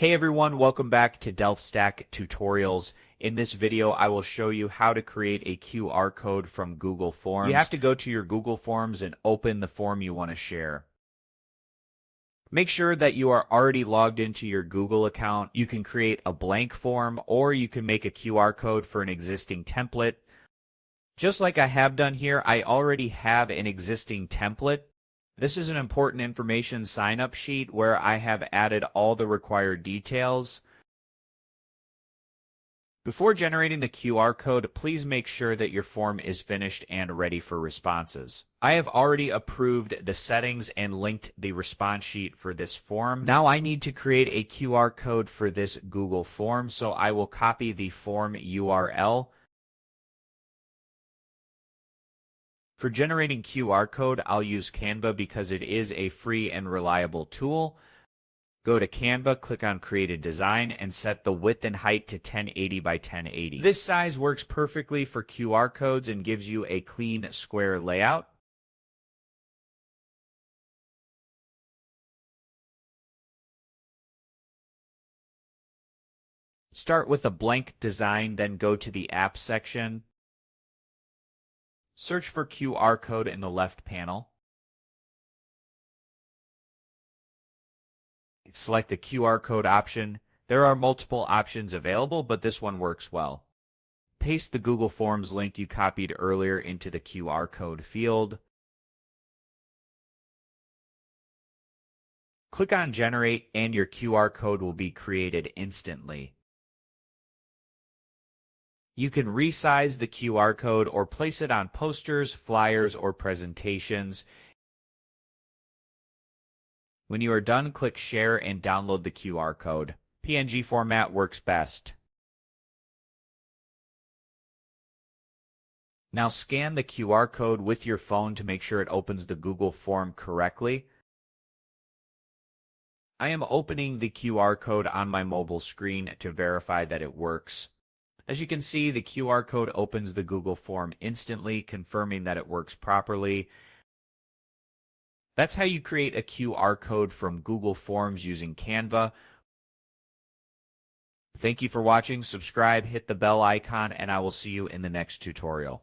Hey everyone, welcome back to DelfStack Tutorials. In this video, I will show you how to create a QR code from Google Forms. You have to go to your Google Forms and open the form you want to share. Make sure that you are already logged into your Google account. You can create a blank form, or you can make a QR code for an existing template. Just like I have done here, I already have an existing template. This is an important information sign-up sheet where I have added all the required details. Before generating the QR code, please make sure that your form is finished and ready for responses. I have already approved the settings and linked the response sheet for this form. Now I need to create a QR code for this Google form, so I will copy the form URL. For generating QR code, I'll use Canva because it is a free and reliable tool. Go to Canva, click on Create a Design, and set the width and height to 1080 by 1080. This size works perfectly for QR codes and gives you a clean square layout. Start with a blank design, then go to the Apps section. Search for QR code in the left panel. Select the QR code option. There are multiple options available, but this one works well. Paste the Google Forms link you copied earlier into the QR code field. Click on Generate and your QR code will be created instantly. You can resize the QR code or place it on posters, flyers, or presentations. When you are done, click Share and download the QR code. PNG format works best. Now scan the QR code with your phone to make sure it opens the Google form correctly. I am opening the QR code on my mobile screen to verify that it works. As you can see, the QR code opens the Google form instantly, confirming that it works properly. That's how you create a QR code from Google Forms using Canva. Thank you for watching. Subscribe, hit the bell icon, and I will see you in the next tutorial.